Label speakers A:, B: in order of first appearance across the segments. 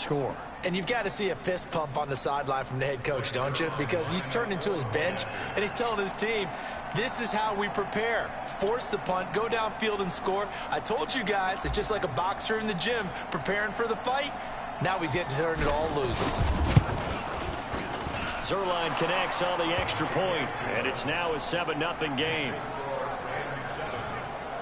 A: score.
B: And you've got to see a fist pump on the sideline from the head coach, don't you? Because he's turned into his bench, and he's telling his team, this is how we prepare. Force the punt, go downfield and score. I told you guys, it's just like a boxer in the gym preparing for the fight. Now we get to turn it all loose.
A: Zerline connects on the extra point, and it's now a 7-0 game.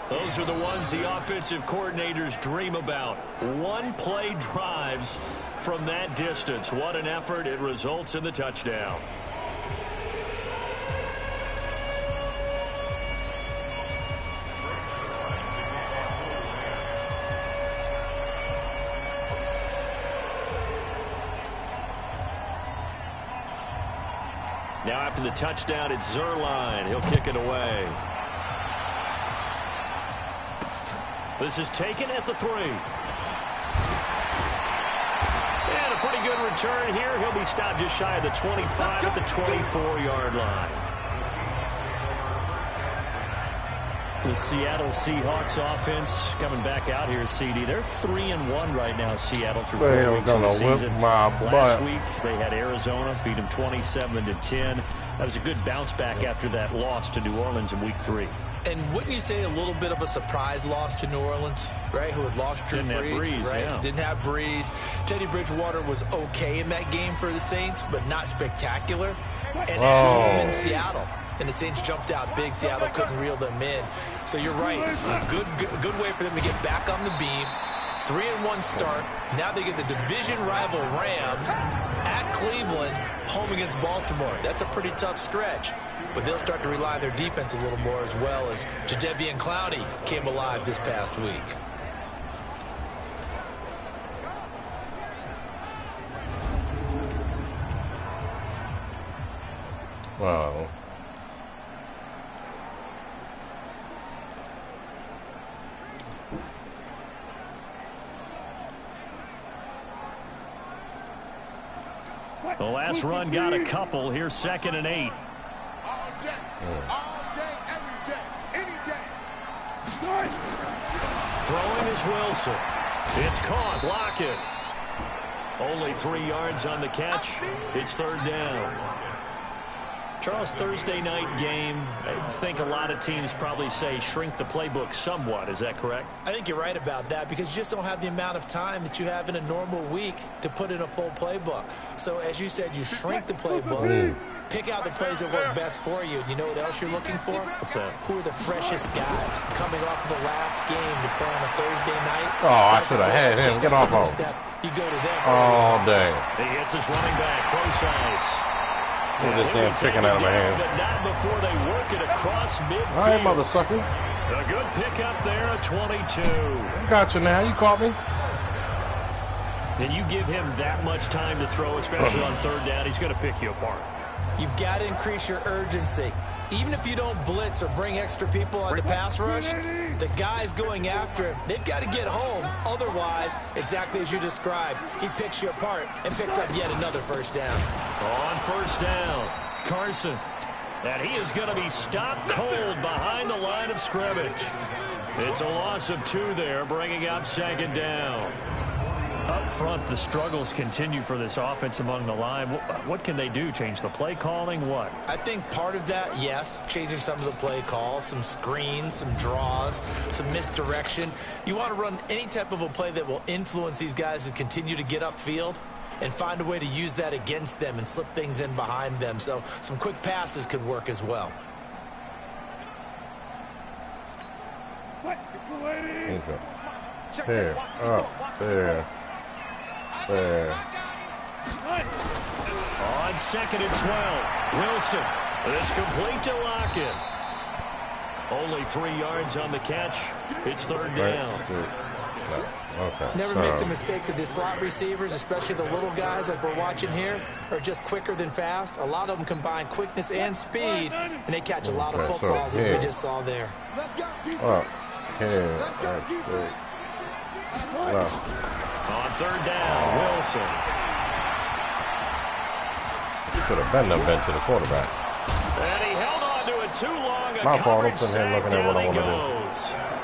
A: Those are the ones the offensive coordinators dream about. One-play drives from that distance. What an effort. It results in the touchdown. Now after the touchdown, it's Zerline. He'll kick it away. This is taken at the 3. And a pretty good return here. He'll be stopped just shy of the 25 at the 24-yard line. The Seattle Seahawks offense coming back out here, CD. They're 3-1 right now, Seattle, through 4 weeks of the season. Last week, they had Arizona, beat them 27-10. That was a good bounce back after that loss to New Orleans in Week 3.
B: And wouldn't you say a little bit of a surprise loss to New Orleans, right? Who had lost Drew Brees, right? Yeah. Didn't have Brees. Teddy Bridgewater was okay in that game for the Saints, but not spectacular. And at home in Seattle. And the Saints jumped out big. Seattle couldn't reel them in. So you're right. Good way for them to get back on the beam. 3-1 start. Now they get the division rival Rams at Cleveland, home against Baltimore. That's a pretty tough stretch. But they'll start to rely on their defense a little more, as well as Jadeveon Clowney came alive this past week.
C: Wow.
A: The last run got a couple. Here's 2nd and 8.
D: All day, every day, any day.
A: Throwing is Wilson. It's caught. Block it. Only 3 yards on the catch. It's 3rd down. Charles, Thursday night game, I think a lot of teams probably say shrink the playbook somewhat. Is that correct?
B: I think you're right about that, because you just don't have the amount of time that you have in a normal week to put in a full playbook. So as you said, you shrink the playbook. Pick out the plays that work best for you. You know what else you're looking for?
A: What's that?
B: Who are the freshest guys coming off of the last game to play on a Thursday night?
C: Oh, I should have had him. Get off of him.
B: You go to them.
C: Oh, dang.
A: He hits his running back. Close ice.
C: Look at this damn chicken out of my hand.
A: But not before they work it across midfield.
C: All right, mother sucker.
A: A good pickup there at 22.
C: I got you now. You caught me.
A: And you give him that much time to throw, especially on 3rd down, he's going to pick you apart.
B: You've got to increase your urgency. Even if you don't blitz or bring extra people on the pass rush, the guys going after him, they've got to get home. Otherwise, exactly as you described, he picks you apart and picks up yet another 1st down.
A: On 1st down, Carson. And he is going to be stopped cold behind the line of scrimmage. It's a loss of 2 there, bringing up 2nd down. Up front, the struggles continue for this offense among the line. What can they do? Change the play calling? What?
B: I think part of that, yes, changing some of the play calls, some screens, some draws, some misdirection. You want to run any type of a play that will influence these guys to continue to get upfield and find a way to use that against them and slip things in behind them. So some quick passes could work as well.
C: Okay. There. Up. There. There.
A: On 2nd and 12, Wilson is complete to Lockett. Only 3 yards on the catch. It's 3rd down.
C: Okay.
B: Never make the mistake that the slot receivers, especially the little guys like we're watching here, are just quicker than fast. A lot of them combine quickness and speed, and they catch a lot of footballs, as we just saw there.
D: Let's go defense.
C: Let's
D: go defense.
A: On 3rd down, Wilson.
C: Should have been them bent to the quarterback.
A: And he held on to it too long.
C: My fault. I'm sitting here looking at what I want to do.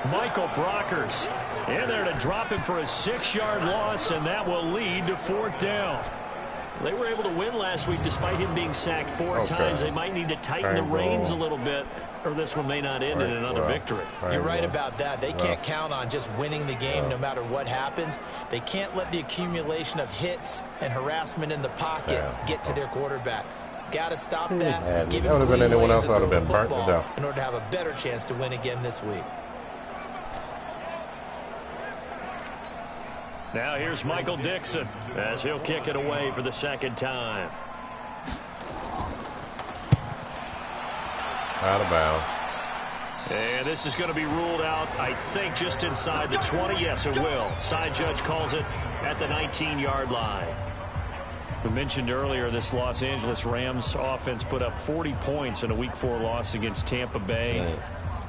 A: Michael Brockers in there to drop him for a 6-yard loss, and that will lead to 4th down. They were able to win last week despite him being sacked 4 times. They might need to tighten the reins a little bit, or this one may not end in another victory.
B: You're right about that. They can't count on just winning the game no matter what happens. They can't let the accumulation of hits and harassment in the pocket get to their quarterback. Got to stop that. Give him clean lanes to throw the football in order to have a better chance to win again this week.
A: Now here's Michael Dixon as he'll kick it away for the 2nd time.
C: Out of bounds.
A: And this is going to be ruled out, I think, just inside the 20. Yes, it will. Side judge calls it at the 19-yard line. We mentioned earlier this Los Angeles Rams offense put up 40 points in a Week 4 loss against Tampa Bay.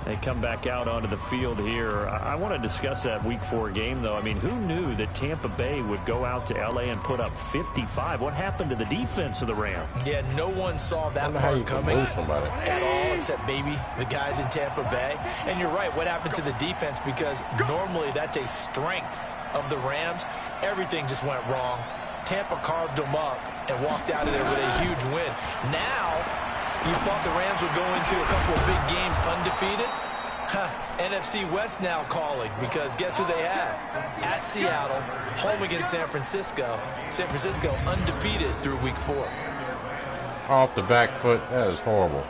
A: They come back out onto the field here. I want to discuss that Week 4 game, though. I mean, who knew that Tampa Bay would go out to L.A. and put up 55? What happened to the defense of the Rams?
B: Yeah, no one saw that part coming at all except maybe the guys in Tampa Bay. And you're right, what happened to the defense? Because normally that's a strength of the Rams. Everything just went wrong. Tampa carved them up and walked out of there with a huge win. Now, you thought the Rams would go into a couple of big games undefeated? NFC West now calling, because guess who they have? At Seattle, home against San Francisco. San Francisco undefeated through Week 4.
C: Off the back foot, that is horrible.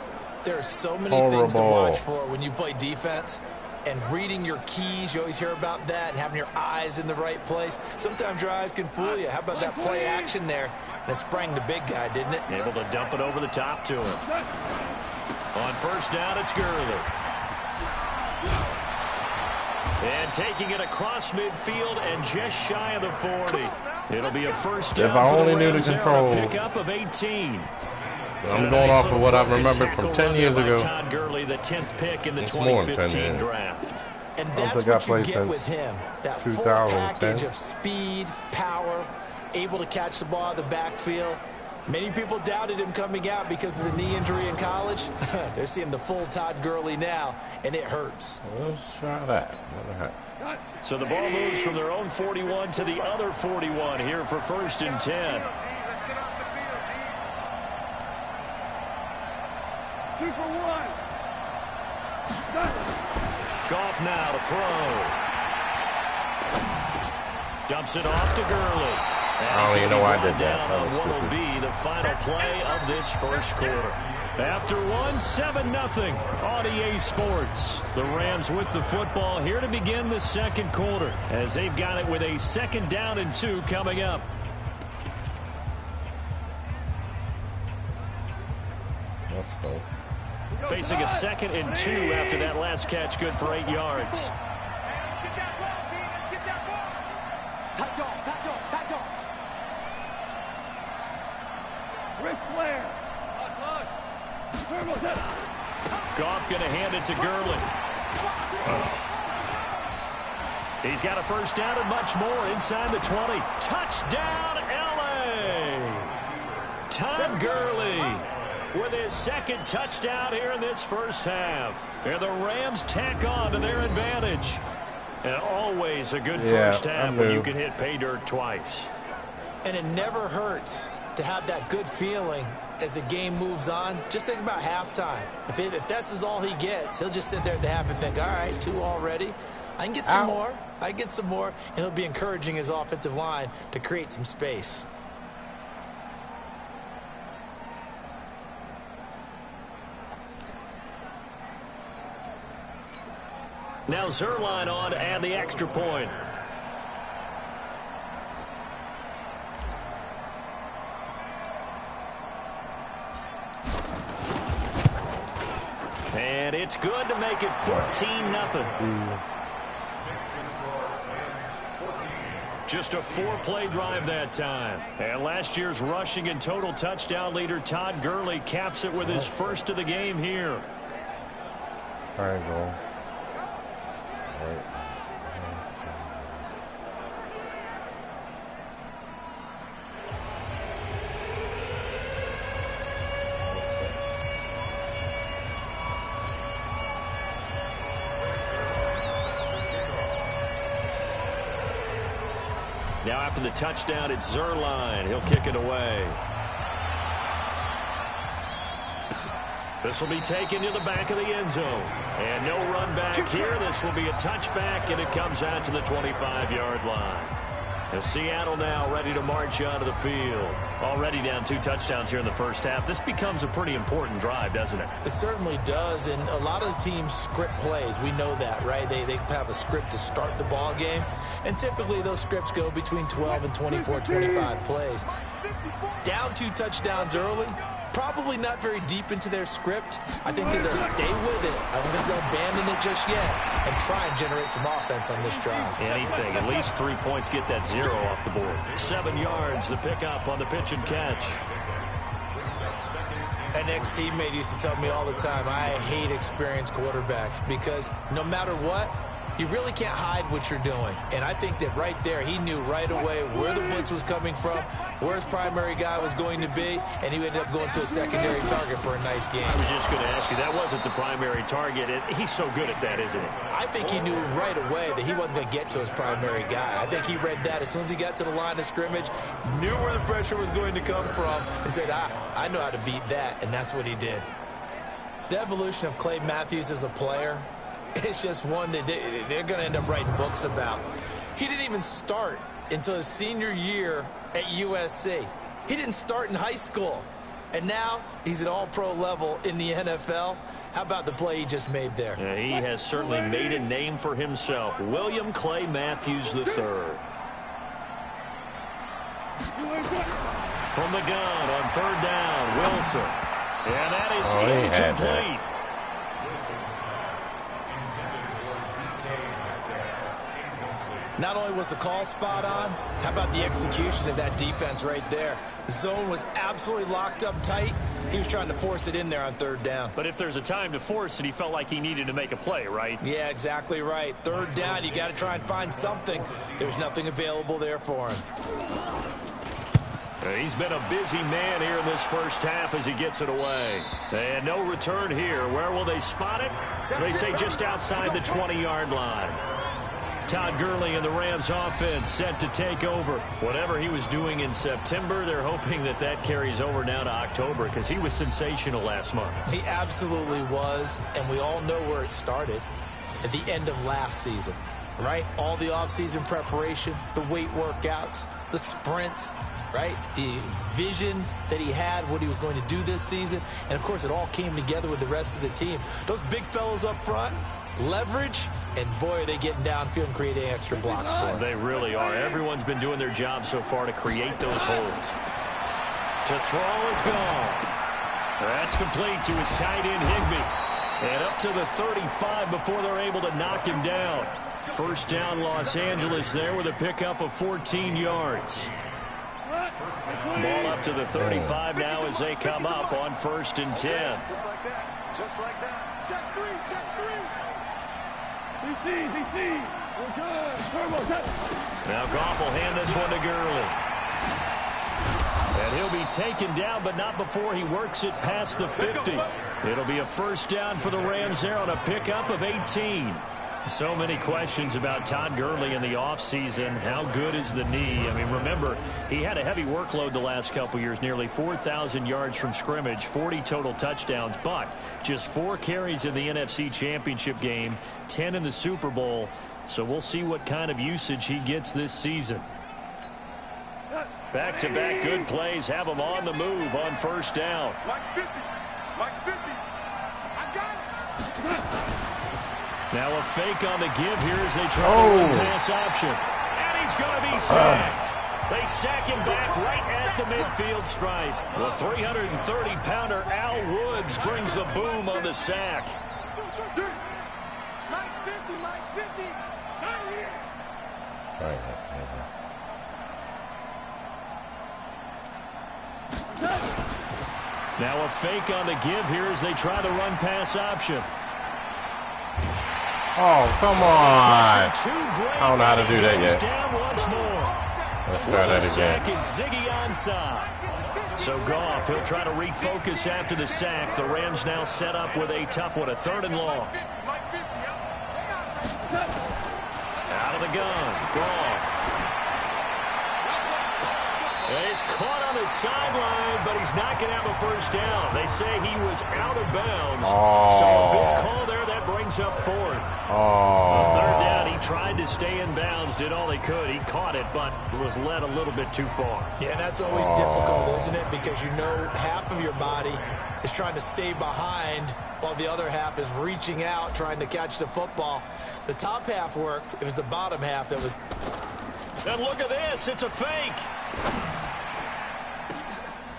B: There are so many things to watch for when you play defense. And reading your keys, you always hear about that, and having your eyes in the right place. Sometimes your eyes can fool you. How about that play action there? And it sprang the big guy, didn't it?
A: Able to dump it over the top to him. On 1st down, it's Gurley. And taking it across midfield and just shy of the 40. It'll be a 1st down.
C: If I only knew
A: Rams
C: the control.
A: Pickup of 18.
C: I'm going off of what I remembered from 10 years ago.
A: Todd Gurley, the 10th pick in the 2015 draft.
B: And that's what you get with him. That full package of speed, power, able to catch the ball out of the backfield. Many people doubted him coming out because of the knee injury in college. They're seeing the full Todd Gurley now, and it hurts.
C: Let's try that.
A: So the ball moves from their own 41 to the other 41 here for 1st and 10.
D: 2 for 1.
A: Goff now to throw. Dumps it off to Gurley.
C: I don't even know why I did that.
A: Down on what will be the final play of this 1st quarter. After 7-0 on EA Sports. The Rams with the football here to begin the 2nd quarter as they've got it with a 2nd down and 2 coming up.
C: Let's go.
A: Facing a 2nd and 2 after that last catch, good for 8 yards.
D: Get that ball, Demon. Get that ball. Touch on. Ric Flair.
A: Goff going to hand it to Gurley. He's got a 1st down and much more inside the 20. Touchdown, L.A. Todd Gurley with his 2nd touchdown here in this 1st half. And the Rams tack on to their advantage. And always a good 1st half when you can hit pay dirt twice.
B: And it never hurts to have that good feeling as the game moves on. Just think about halftime. If that's all he gets, he'll just sit there at the half and think, all right, 2 already. I can get some more. I get some more. And he'll be encouraging his offensive line to create some space.
A: Now Zerline on to add the extra point. And it's good to make it 14-0. Just a 4-play drive that time. And last year's rushing and total touchdown leader Todd Gurley caps it with his 1st of the game here.
C: Triangle. Right.
A: Now after the touchdown, it's Zerline. He'll kick it away. This will be taken to the back of the end zone. And no run back here. This will be a touchback, and it comes out to the 25-yard line. And Seattle now ready to march onto the field. Already down 2 touchdowns here in the first half. This becomes a pretty important drive, doesn't it?
B: It certainly does, and a lot of the teams script plays. We know that, right? They have a script to start the ball game, and typically those scripts go between 12 and 24, 25 plays. Down 2 touchdowns early, probably not very deep into their script. I think that they'll stay with it. I don't think they'll abandon it just yet and try and generate some offense on this drive.
A: Anything. At least 3 points, get that 0 off the board. 7 yards, the pickup on the pitch and catch.
B: An ex-teammate used to tell me all the time, I hate experienced quarterbacks because no matter what, you really can't hide what you're doing. And I think that right there, he knew right away where the blitz was coming from, where his primary guy was going to be, and he ended up going to a secondary target for a nice game.
A: I was just going to ask you, that wasn't the primary target. He's so good at that, isn't he?
B: I think he knew right away that he wasn't going to get to his primary guy. I think he read that as soon as he got to the line of scrimmage, knew where the pressure was going to come from, and said, I know how to beat that, and that's what he did. The evolution of Clay Matthews as a player, it's just one that they're going to end up writing books about. He didn't even start until his senior year at USC. He didn't start in high school. And now he's at all-pro level in the NFL. How about the play he just made there?
A: Yeah, he has certainly made a name for himself. William Clay Matthews III. From the gun on 3rd down, Wilson. And that is incomplete.
B: Not only was the call spot on, how about the execution of that defense right there? The zone was absolutely locked up tight. He was trying to force it in there on 3rd down.
A: But if there's a time to force it, he felt like he needed to make a play, right?
B: Yeah, exactly right. 3rd down, you got to try and find something. There's nothing available there for him.
A: He's been a busy man here in this first half as he gets it away. And no return here. Where will they spot it? They say just outside the 20-yard line. Todd Gurley and the Rams offense set to take over. Whatever he was doing in September, they're hoping that that carries over now to October because he was sensational last month.
B: He absolutely was, and we all know where it started at the end of last season, right? All the offseason preparation, the weight workouts, the sprints, right? The vision that he had, what he was going to do this season, and of course it all came together with the rest of the team. Those big fellas up front, leverage, and boy, are they getting downfield and creating extra blocks for him.
A: They really are. Everyone's been doing their job so far to create those holes. To throw is gone. That's complete to his tight end, Higbee. And up to the 35 before they're able to knock him down. First down, Los Angeles there with a pickup of 14 yards. Ball up to the 35 now as they come up on 1st and 10.
D: Just like that. Just like that. Check 3. Check 3. DC. We're good. Turbo, check.
A: Now Goff will hand this one to Gurley. And he'll be taken down, but not before he works it past the 50. It'll be a first down for the Rams there on a pickup of 18. So many questions about Todd Gurley in the offseason. How good is the knee? I mean, remember, he had a heavy workload the last couple years, nearly 4,000 yards from scrimmage, 40 total touchdowns, but just 4 carries in the NFC Championship game, 10 in the Super Bowl. So we'll see what kind of usage he gets this season. Back-to-back good plays have him on the move on first down.
D: Mike 50. Mike 50. I got it.
A: Now a fake on the give here as they try to run pass option. And he's going to be sacked. They sack him back right at the midfield stripe. The 330-pounder Al Woods brings the boom on the sack.
D: Mike's 50. Mike's 50. Not here.
A: Now a fake on the give here as they try to run pass option.
C: Oh, come on. I don't know how to do that yet. Let's try that again.
A: Ziggy Ansah. So Goff, he'll try to refocus after the sack. The Rams now set up with a tough one, a 3rd and long. Out of the gun, Goff. He's caught on his sideline, but he's not going to have a first down. They say he was out of bounds. So a big call there. That brings up fourth. Third down, he tried to stay in bounds, did all he could. He caught it, but was led a little bit too far.
B: Yeah, and that's always difficult, isn't it? Because you know half of your body is trying to stay behind while the other half is reaching out, trying to catch the football. The top half worked. It was the bottom half that was...
A: And look at this. It's a fake.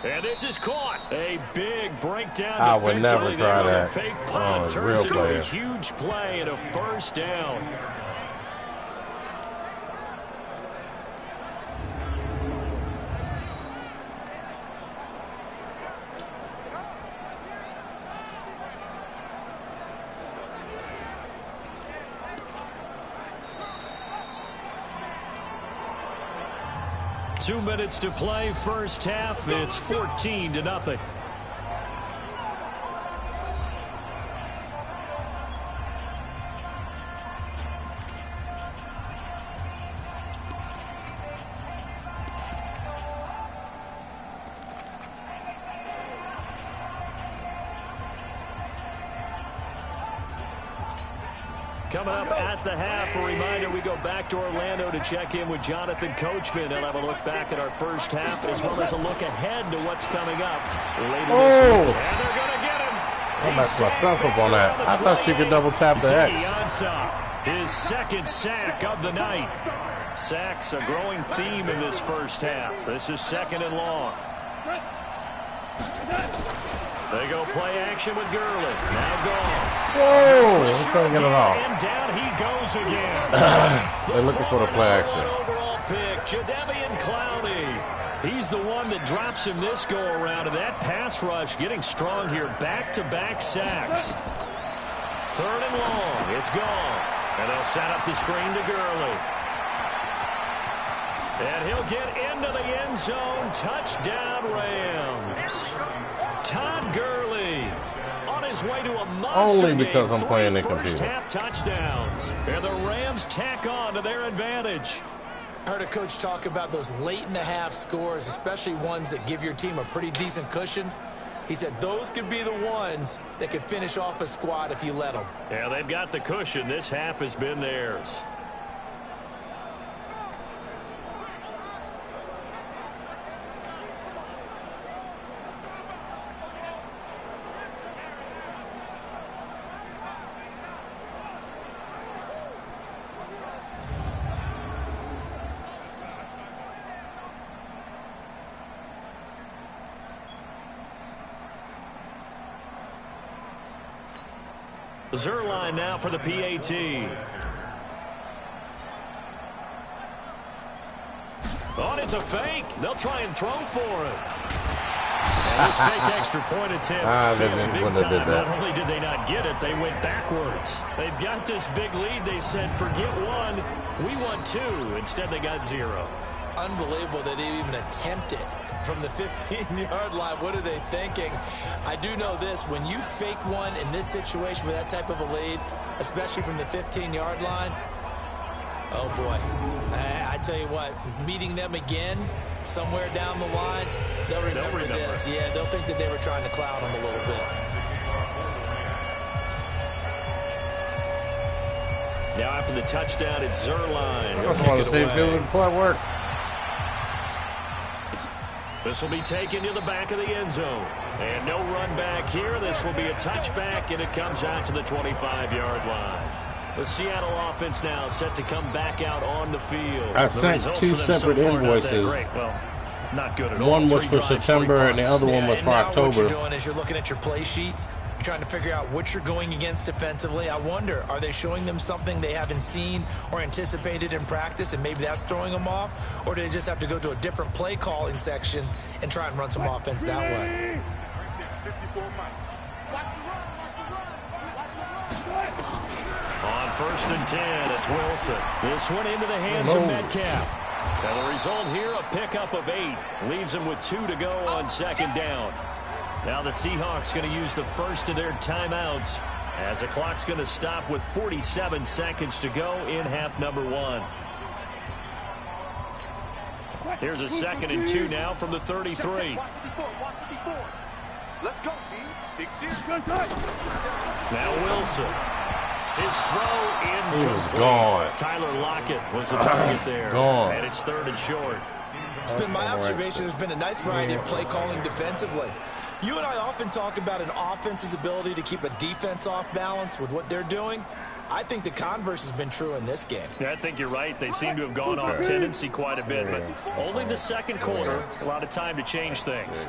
A: And this is caught. A big breakdown
C: I would never
A: defensively
C: try
A: there on
C: that.
A: a fake punt.
C: Oh,
A: Turns
C: real
A: into a
C: player.
A: huge play and a first down. Two minutes to play, first half. It's 14-0. Coming up at the half, a reminder, we go back to Orlando to check in with Jonathan Coachman. He'll have a look back at our first half as well as a look ahead to what's coming up later this week. And they're going to get him.
C: I messed myself up on that. I thought you could double tap the X.
A: His second sack of the night. Sacks a growing theme in this first half. This is second and long. They go play action with Gurley. Now gone.
C: Whoa! He's trying to get it off.
A: And down he goes again.
C: They're looking for the play action.
A: Overall pick, Jadeveon Clowney. He's the one that drops him this go-around. And that pass rush getting strong here. Back-to-back sacks. Third and long. It's gone. And they'll set up the screen to Gurley. And he'll get into the end zone. Touchdown, Rams. Todd Gurley on his way to a monster
C: Only because
A: game.
C: I'm playing the
A: First
C: computer.
A: half touchdowns. And the Rams tack on to their advantage.
B: I heard a coach talk about those late-in-the-half scores, especially ones that give your team a pretty decent cushion. He said those could be the ones that could finish off a squad if you let them.
A: Yeah, they've got the cushion. This half has been theirs. Zerline now for the PAT. Oh, it's a fake. They'll try and throw for it. And this fake extra point attempt failed big time. Not only did they not get it, they went backwards. They've got this big lead. They said, forget one. We want two. Instead, they got zero.
B: Unbelievable that they even attempt it from the 15-yard line. What are they thinking? I do know this. When you fake one in this situation with that type of a lead, especially from the 15-yard line, oh, boy. I tell you what, meeting them again somewhere down the line, they'll remember this. Yeah, they'll think that they were trying to clown them a little bit.
A: Now after the touchdown, it's Zerline.
C: I just want to see if it would work.
A: This will be taken to the back of the end zone. And no run back here. This will be a touchback, and it comes out to the 25-yard line. The Seattle offense now set to come back out on the field.
C: I sent two separate invoices.
A: Well, not good at all.
C: One was for September, and the other one was for October.
B: What you're doing is you're looking at your play sheet. You're trying to figure out what you're going against defensively. I wonder, are they showing them something they haven't seen or anticipated in practice, and maybe that's throwing them off? Or do they just have to go to a different play calling section and try and run some offense that way?
A: On first and 10, it's Wilson. This one into the hands of Metcalf. And the result here, a pickup of 8. Leaves him with 2 to go on second down. Now the Seahawks going to use the first of their timeouts as the clock's going to stop with 47 seconds to go in half number 1. Here's a 2nd and 2 now from the 33.
D: Let's go, B. Big series.
A: Now Wilson. His throw in.
C: He was gone.
A: Tyler Lockett was the target there.
C: Gone.
A: And it's 3rd and short.
B: It's been my observation there's been a nice variety of play calling defensively. You and I often talk about an offense's ability to keep a defense off balance with what they're doing. I think the converse has been true in this game.
A: Yeah, I think you're right. They seem to have gone off tendency quite a bit, but only the 2nd quarter, a lot of time to change things.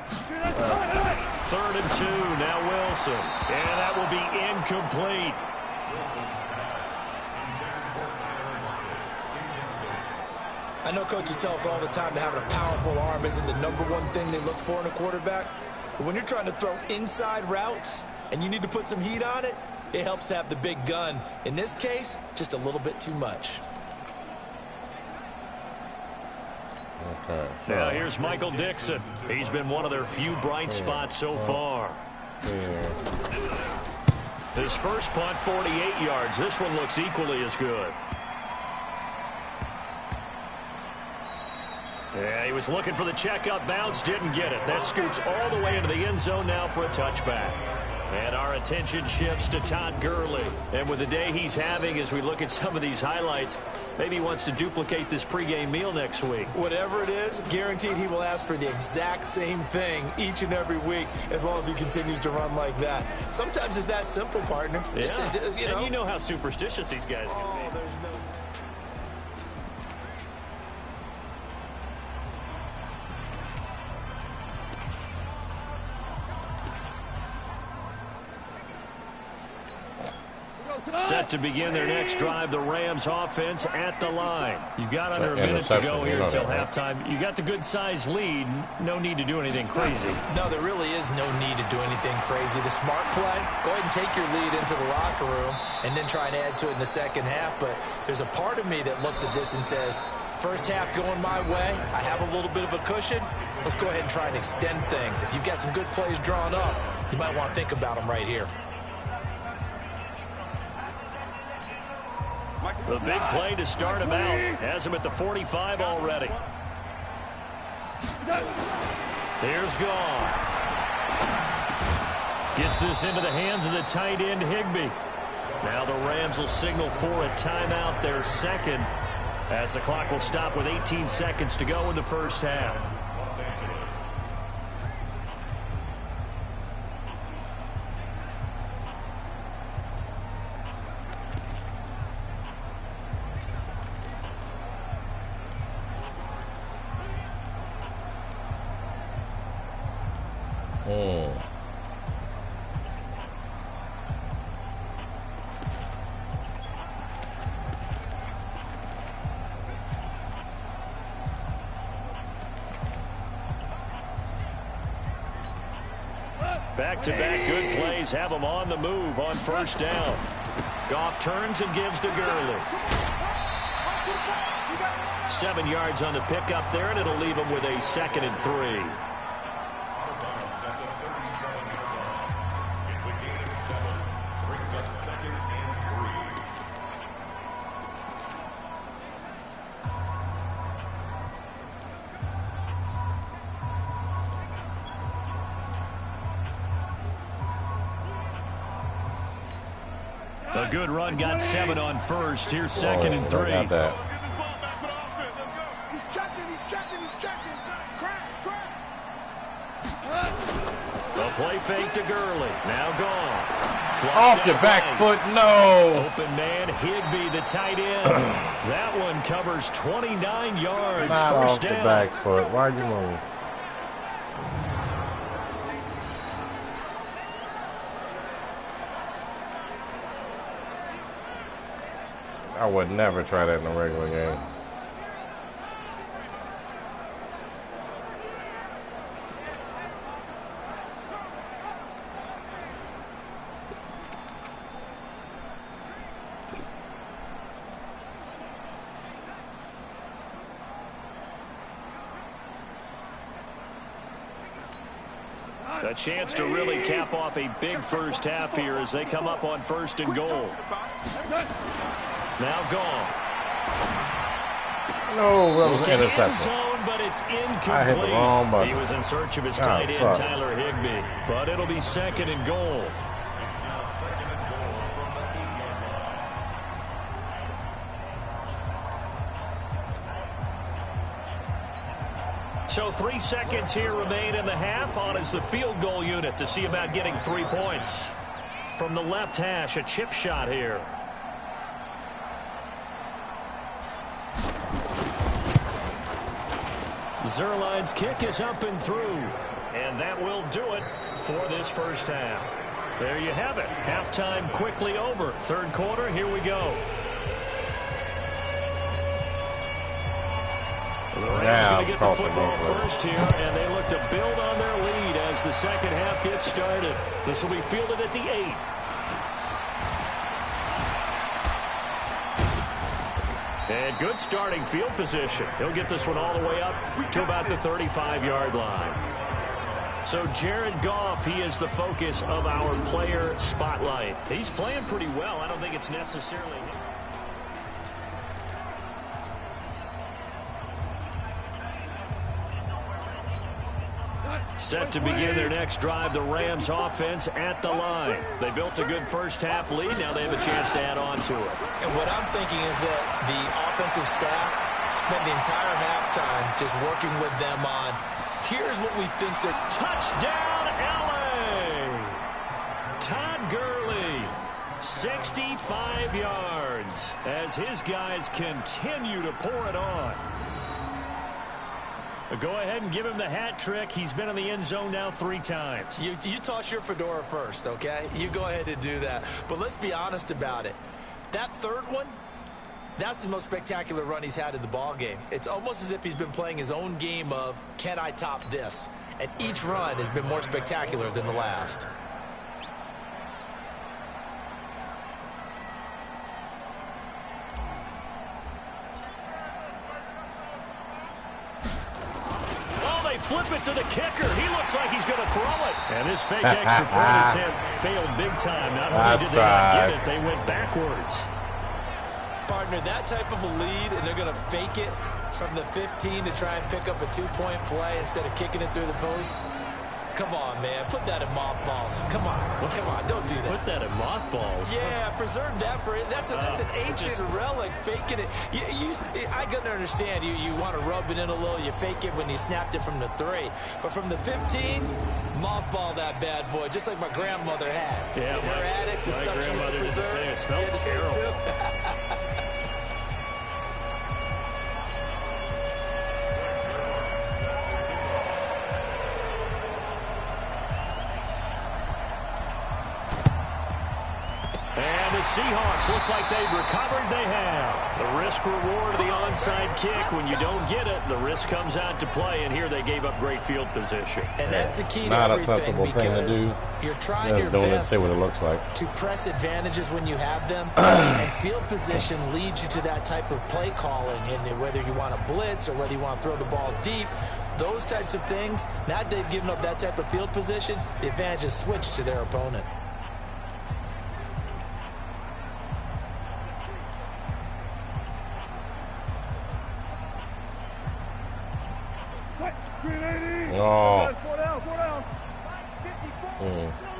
A: 3rd and 2, now Wilson. And that will be incomplete.
B: I know coaches tell us all the time that having a powerful arm isn't the #1 thing they look for in a quarterback. But when you're trying to throw inside routes and you need to put some heat on it, it helps to have the big gun. In this case, just a little bit too much.
C: Okay.
A: Now here's Michael Dixon. He's been one of their few bright spots so far. His first punt, 48 yards. This one looks equally as good. Yeah, he was looking for the checkup bounce, didn't get it. That scoots all the way into the end zone now for a touchback. And our attention shifts to Todd Gurley. And with the day he's having as we look at some of these highlights, maybe he wants to duplicate this pregame meal next week.
B: Whatever it is, guaranteed he will ask for the exact same thing each and every week as long as he continues to run like that. Sometimes it's that simple, partner.
A: Yeah.
B: And
A: you know how superstitious these guys can be.
B: There's no...
A: Set to begin their next drive, the Rams offense at the line. You've got under a minute to go here until halftime. You got the good-sized lead. No need to do anything crazy.
B: No, there really is no need to do anything crazy. The smart play, go ahead and take your lead into the locker room and then try and add to it in the second half. But there's a part of me that looks at this and says, first half going my way, I have a little bit of a cushion. Let's go ahead and try and extend things. If you've got some good plays drawn up, you might want to think about them right here.
A: The big play to start him out. Has him at the 45 already. Here's Gone. Gets this into the hands of the tight end, Higbee. Now the Rams will signal for a timeout, their second, as the clock will stop with 18 seconds to go in the first half. Back-to-back good plays have them on the move on first down. Goff turns and gives to Gurley. 7 yards on the pickup there, and it'll leave him with a 2nd and 3. A good run, got 7 on first. Here's 2nd and 3.
D: He's checking. Crash.
A: A play fake to Gurley. Now Gone.
C: Off your back foot, no.
A: Open man, Higbee, the tight end. That one covers 29 yards.
C: Not
A: first
C: off
A: down.
C: the back foot. Why'd you move? I would never try that in a regular game.
A: A chance to really cap off a big first half here as they come up on 1st and goal. Now Gone.
C: No, that was an interception.
A: Zone, but it's incomplete.
C: I hit the wrong button.
A: He was in search of his tight end, Tyler Higbee. But it'll be 2nd and goal. So 3 seconds here remain in the half. On is the field goal unit to see about getting 3 points. From the left hash, a chip shot here. Zerline's kick is up and through. And that will do it for this first half. There you have it. Halftime quickly over. 3rd quarter, here we go. The Rams going to get the football first here, and they look to build on their lead as the 2nd half gets started. This will be fielded at the 8. And good starting field position. He'll get this one all the way up to about the 35-yard line. So Jared Goff, he is the focus of our player spotlight. He's playing pretty well. I don't think it's necessarily him. Set to begin their next drive, the Rams offense at the line. They built a good first half lead. Now they have a chance to add on to it.
B: And what I'm thinking is that the offensive staff spent the entire halftime just working with them on, here's what we think they're...
A: Touchdown, L.A. Todd Gurley, 65 yards as his guys continue to pour it on. Go ahead and give him the hat trick. He's been in the end zone now 3 times.
B: You toss your fedora first, okay? You go ahead and do that. But let's be honest about it. That 3rd one, that's the most spectacular run he's had in the ball game. It's almost as if he's been playing his own game of, can I top this? And each run has been more spectacular than the last.
A: Flip it to the kicker. He looks like he's going to throw it. And this fake extra point attempt failed big time. Not only did they not get it, they went backwards.
B: Partner, that type of a lead, and they're going to fake it from the 15 to try and pick up a 2-point play instead of kicking it through the post. Come on, man. Put that in mothballs. Come on. Come on. Don't do that.
A: Put that in mothballs?
B: Yeah, preserve that for it. That's an ancient relic, faking it. I can understand. You want to rub it in a little. You fake it when you snapped it from the 3. But from the 15, mothball that bad boy, just like my grandmother had.
A: Yeah,
B: in her attic, the stuff she used to preserve.
A: It smells terrible. Seahawks, looks like they've recovered. They have. The risk reward of the onside kick. When you don't get it, the risk comes out to play, and here they gave up great field position.
B: And that's the key to
C: not
B: everything,
C: a sensible thing to do.
B: You're trying your best
C: see what it looks like.
B: to press advantages when you have them, and field position leads you to that type of play calling. And whether you want to blitz or whether you want to throw the ball deep, those types of things, now that they've given up that type of field position, the advantage is switched to their opponent.
C: Oh.
D: Four down.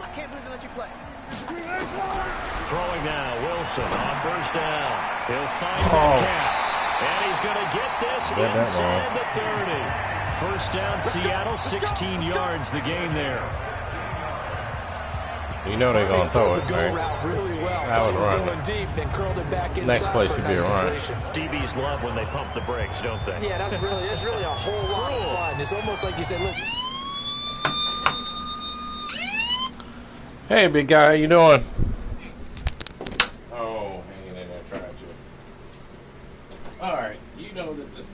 E: I can't believe they let you play.
A: Throwing now, Wilson on first down. He'll find Metcalf. And he's going to get this inside the 30. First down, Seattle, 16 yards the gain there.
C: You know they're going to throw it, right?
B: Really well.
C: That was
B: going deep, then curled it back inside.
C: Next play should be a run.
A: DBs love when they pump the brakes, don't they?
B: Yeah, that's really a whole lot of fun. It's almost like you said, listen.
C: Hey, big guy, how you doing? Oh, hanging in there trying to. All right, you know that this.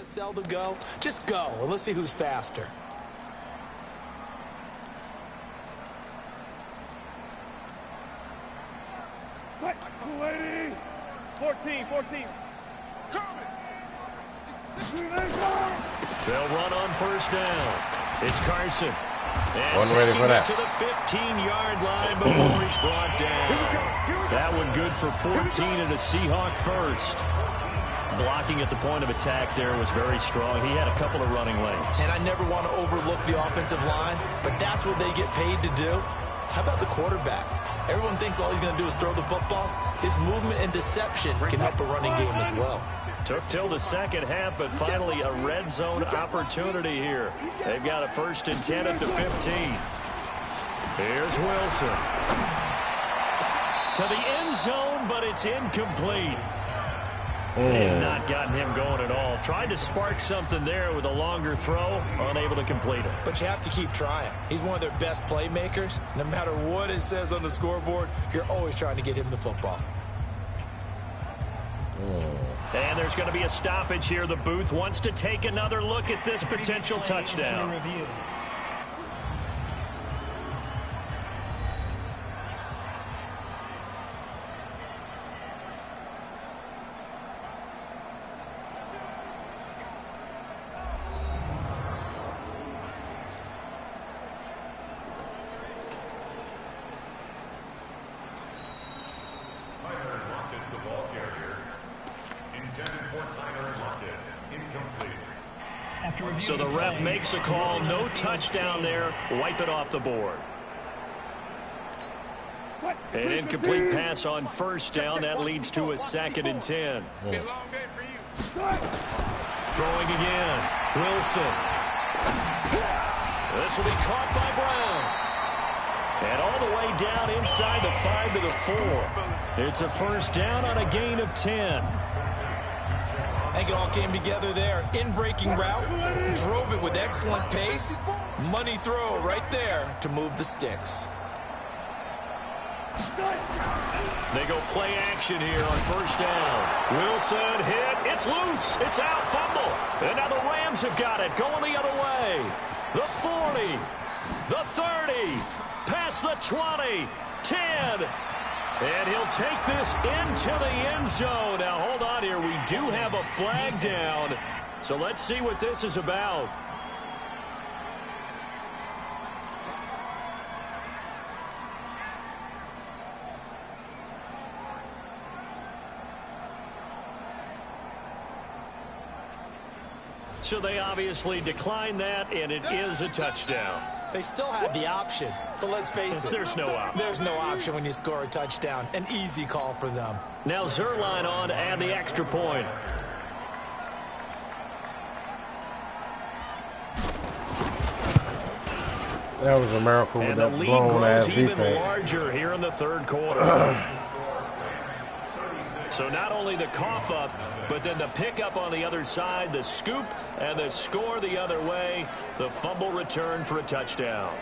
B: sell the go, just go. Let's see who's faster.
D: Lady. 14.
A: They'll run on first down. It's Carson. And
C: Wasn't ready for that.
A: to the 15-yard line before he's brought down. That one good for 14 and a Seahawk first. Blocking at the point of attack there was very strong. He had a couple of running lanes.
B: And I never want to overlook the offensive line, but that's what they get paid to do. How about the quarterback? Everyone thinks all he's going to do is throw the football. His movement and deception can help a running game as well.
A: Took till the second half, but finally a red zone opportunity here. They've got a 1st and 10 at the 15. Here's Wilson. To the end zone, but it's incomplete. They have not gotten him going at all. Tried to spark something there with a longer throw, unable to complete it.
B: But you have to keep trying. He's one of their best playmakers. No matter what it says on the scoreboard, you're always trying to get him the football.
A: And there's going to be a stoppage here. The booth wants to take another look at this potential touchdown. So the ref makes a call. No touchdown there. Wipe it off the board. An incomplete pass on first down. That leads to a 2nd and 10. Throwing again. Wilson. This will be caught by Brown. And all the way down inside the 5 to the 4. It's a 1st down on a gain of 10.
B: I think it all came together there. In-breaking route, drove it with excellent pace. Money throw right there to move the sticks.
A: They go play action here on first down. Wilson hit. It's loose. It's out. Fumble. And now the Rams have got it. Going the other way. The 40. The 30. Past the 20. 10. And he'll take this into the end zone. Now, hold on here. We do have a flag down. So let's see what this is about. So they obviously declined that, and it is a touchdown.
B: They still had the option, but let's face it.
A: There's no option.
B: There's no option when you score a touchdown. An easy call for them.
A: Now Zerline on to add the extra point.
C: That was a miracle with that blown-ass defense.
A: And the lead grows even larger here in the 3rd quarter. So not only the cough up, but then the pickup on the other side, the scoop, and the score the other way. The fumble return for a touchdown.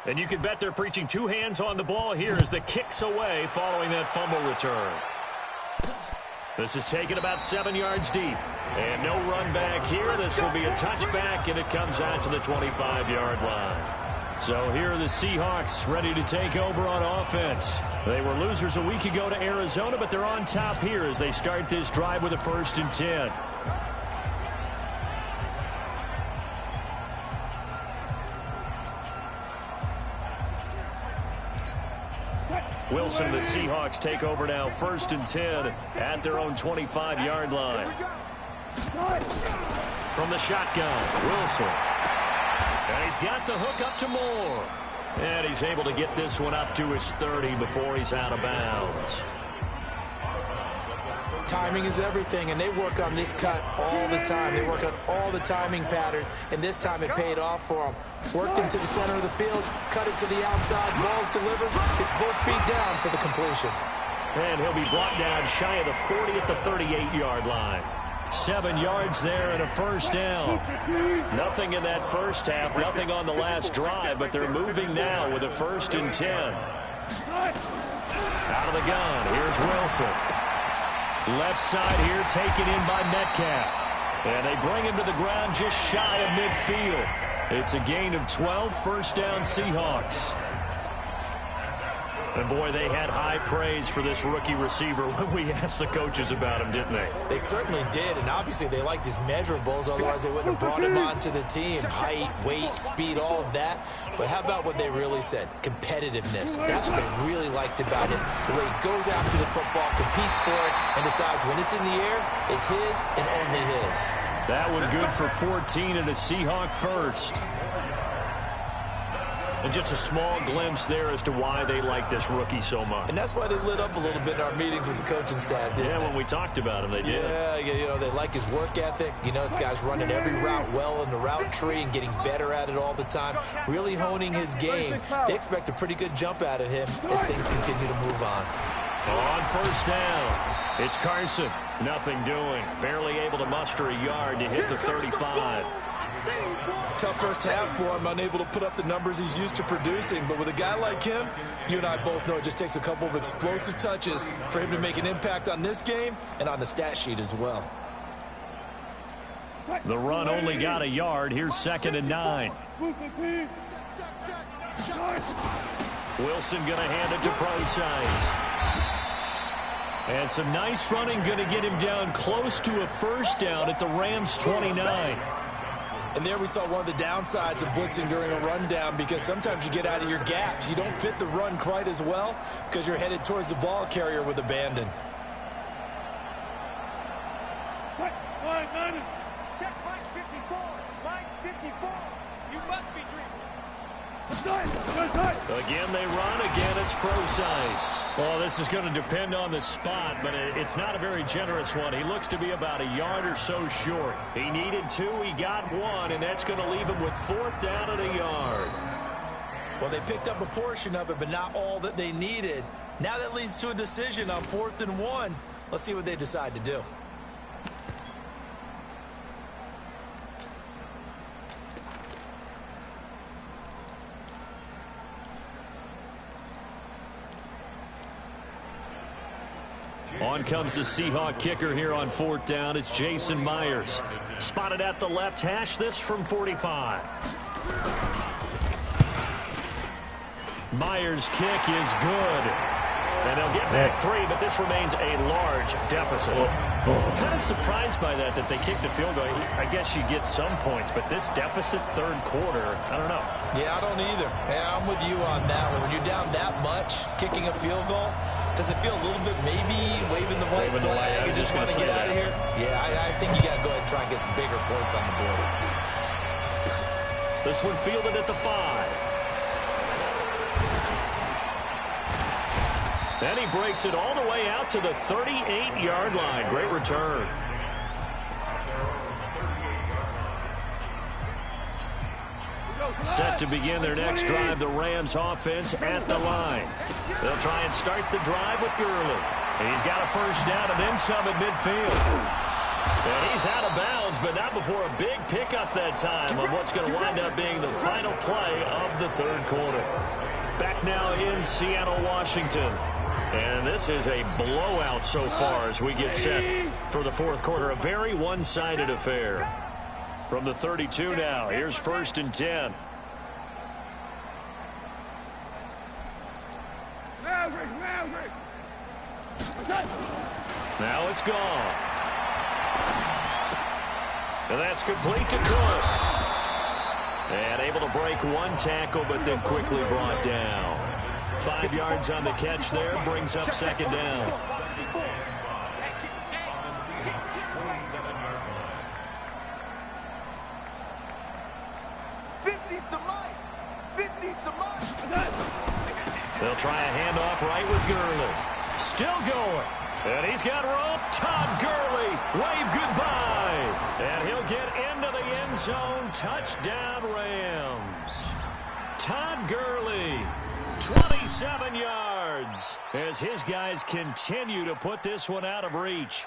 A: And you can bet they're preaching two hands on the ball here as the kick's away following that fumble return. This is taken about 7 yards deep. And no run back here. This will be a touchback, and it comes out to the 25-yard line. So here are the Seahawks ready to take over on offense. They were losers a week ago to Arizona, but they're on top here as they start this drive with a 1st and 10. Wilson and the Seahawks take over now, 1st and 10 at their own 25-yard line. From the shotgun, Wilson. And he's got the hook up to Moore. And he's able to get this one up to his 30 before he's out of bounds.
B: Timing is everything, and they work on this cut all the time. They work on all the timing patterns, and this time it paid off for them. Worked into the center of the field, cut it to the outside, ball's delivered, gets both feet down for the completion.
A: And he'll be brought down shy of the 40 at the 38-yard line. 7 yards there and a 1st down. Nothing in that first half, nothing on the last drive, but they're moving now with a 1st and 10. Out of the gun, here's Wilson. Left side here taken in by Metcalf. And they bring him to the ground just shy of midfield. It's a gain of 12, 1st down Seahawks. And boy, they had high praise for this rookie receiver when we asked the coaches about him, didn't they?
B: They certainly did, and obviously they liked his measurables, otherwise they wouldn't have brought him onto the team. Height, weight, speed, all of that. But how about what they really said? Competitiveness. That's what they really liked about him. The way he goes after the football, competes for it, and decides when it's in the air, it's his and only his.
A: That one good for 14 and a Seahawk 1st. And just a small glimpse there as to why they like this rookie so much.
B: And that's why they lit up a little bit in our meetings with the coaching staff, didn't they?
A: When we talked about him, they did.
B: Yeah, you know, they like his work ethic. You know, this guy's running every route well in the route tree and getting better at it all the time, really honing his game. They expect a pretty good jump out of him as things continue to move on.
A: On 1st down, it's Carson. Nothing doing. Barely able to muster a yard to hit the 35.
B: Tough first half for him, unable to put up the numbers he's used to producing. But with a guy like him, you and I both know it just takes a couple of explosive touches for him to make an impact on this game and on the stat sheet as well.
A: The run only got a yard. Here's 2nd and 9. Wilson going to hand it to Procise. And some nice running going to get him down close to a 1st down at the Rams' 29.
B: And there we saw one of the downsides of blitzing during a rundown, because sometimes you get out of your gaps. You don't fit the run quite as well because you're headed towards the ball carrier with abandon.
E: Check line 54. Line 54. You must be dreaming.
A: Again, they run. Again, it's Procise. Well, this is going to depend on the spot, but it's not a very generous one. He looks to be about a yard or so short. He needed 2. He got 1, and that's going to leave him with 4th down and a yard.
B: Well, they picked up a portion of it, but not all that they needed. Now that leads to a decision on 4th and 1. Let's see what they decide to do.
A: On comes the Seahawk kicker here on 4th down. It's Jason Myers. Spotted at the left hash, this from 45. Myers' kick is good. And they'll get back 3, but this remains a large deficit. I'm kind of surprised by that they kicked the field goal. I guess you get some points, but this deficit 3rd quarter, I don't know.
B: Yeah, I don't either. Yeah, I'm with you on that one. When you're down that much, kicking a field goal, does it feel a little bit maybe waving the white flag and just want to get out of here? Yeah, I think you got to go ahead and try and get some bigger points on the board.
A: This one fielded at the 5. Then he breaks it all the way out to the 38-yard line. Great return. Set to begin their next drive, the Rams offense at the line. They'll try and start the drive with Gurley. He's got a 1st down and then some at midfield. And he's out of bounds, but not before a big pickup that time on what's going to wind up being the final play of the third quarter. Back now in Seattle, Washington. And this is a blowout so far as we get set for the fourth quarter. A very one-sided affair. From the 32 now, here's 1st and 10. Now it's gone. And that's complete to Cooks. And able to break one tackle, but then quickly brought down. 5 yards on the catch there, brings up 2nd down. They'll try a handoff right with Gurley. Still going. And he's got rope. Todd Gurley, wave goodbye. And he'll get into the end zone. Touchdown, Rams. Todd Gurley, 27 yards, as his guys continue to put this one out of reach.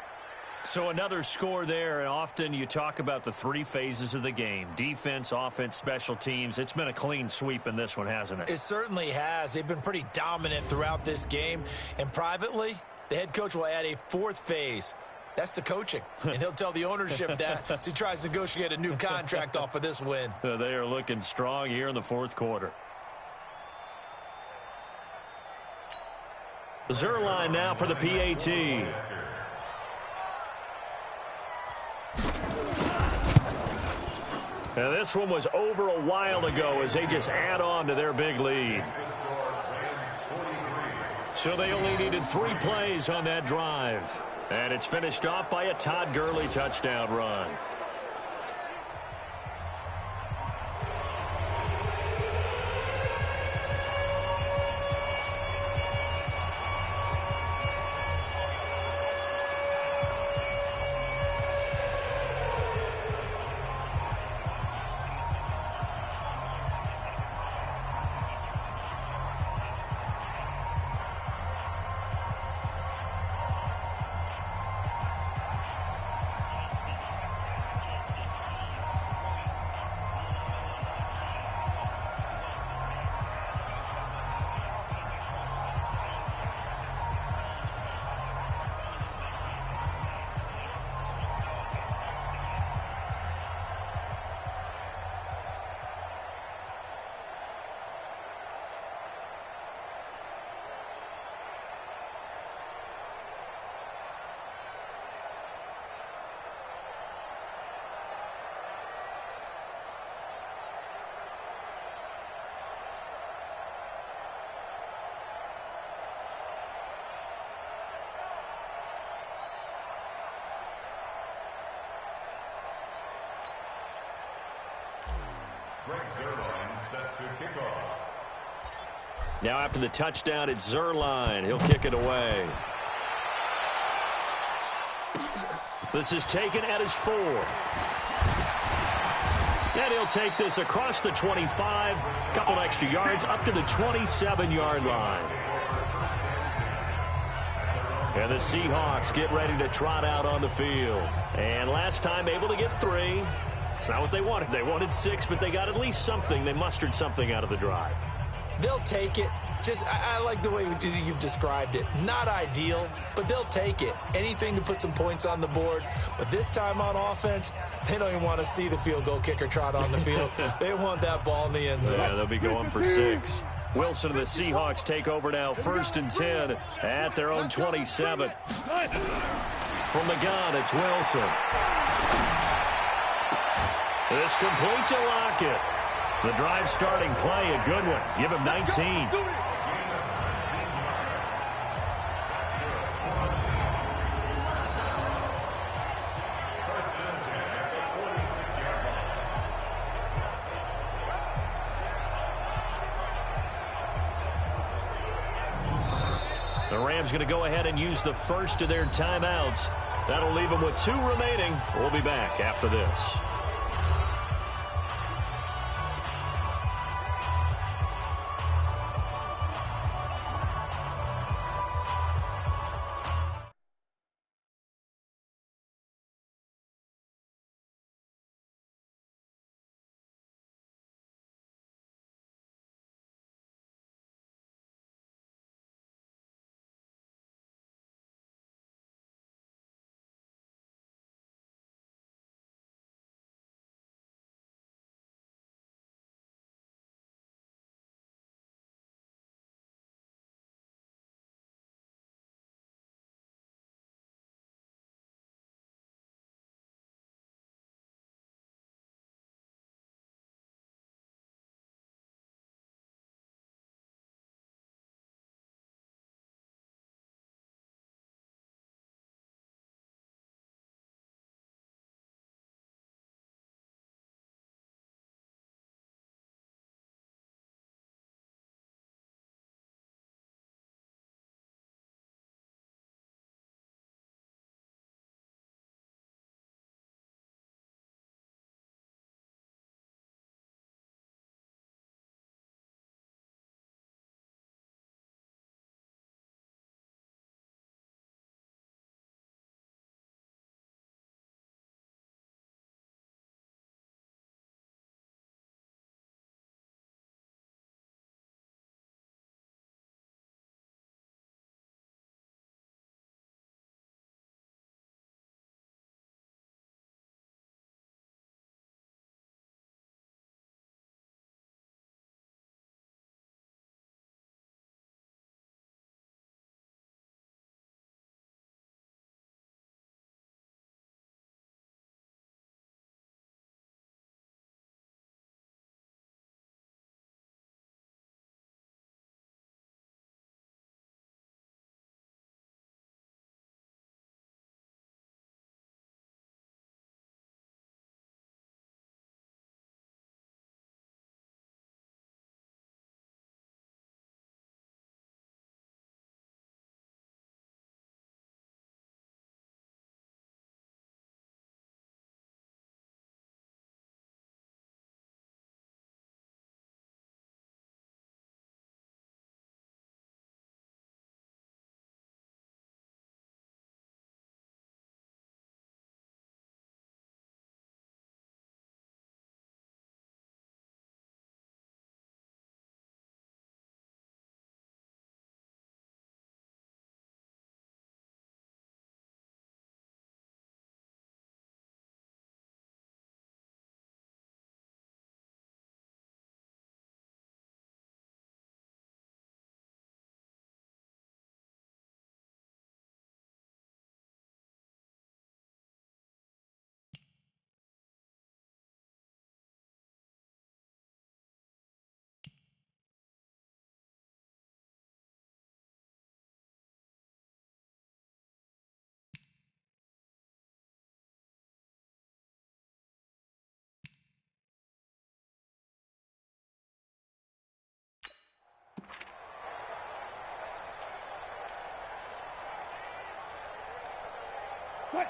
A: So another score there, and often you talk about the 3 phases of the game. Defense, offense, special teams. It's been a clean sweep in this one, hasn't it?
B: It certainly has. They've been pretty dominant throughout this game. And privately, the head coach will add a 4th phase. That's the coaching. And he'll tell the ownership that as he tries to negotiate a new contract off of this win.
A: They are looking strong here in the fourth quarter. Zerline now for the PAT. Now this one was over a while ago as they just add on to their big lead. So they only needed 3 plays on that drive. And it's finished off by a Todd Gurley touchdown run.
F: Set to kick off.
A: Now after the touchdown, it's Zerline. He'll kick it away. This is taken at his 4. And he'll take this across the 25. Couple extra yards up to the 27-yard line. And the Seahawks get ready to trot out on the field. And last time able to get 3. It's not what they wanted. They wanted 6, but they got at least something. They mustered something out of the drive.
B: They'll take it. I like the way you've described it. Not ideal, but they'll take it. Anything to put some points on the board. But this time on offense, they don't even want to see the field goal kicker trot on the field. They want that ball in the end zone.
A: Yeah, they'll be going for 6. Wilson and the Seahawks take over now, 1st and 10 at their own 27. From the gun, it's Wilson. It's complete to Lockett. The drive starting play, a good one. Give him 19. The Rams going to go ahead and use the first of their timeouts. That'll leave them with 2 remaining. We'll be back after this.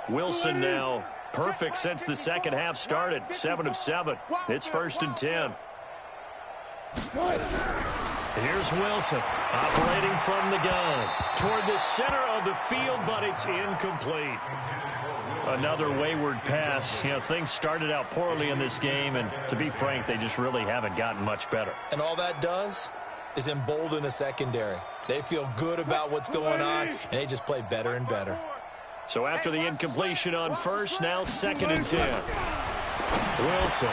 A: Wilson now perfect since the second half started. 7 of 7. It's 1st and 10. Here's Wilson operating from the gun toward the center of the field, but it's incomplete. Another wayward pass. You know, things started out poorly in this game, and to be frank, they just really haven't gotten much better.
B: And all that does is embolden a secondary. They feel good about what's going on, and they just play better and better.
A: So after the incompletion on first, now 2nd and 10. Wilson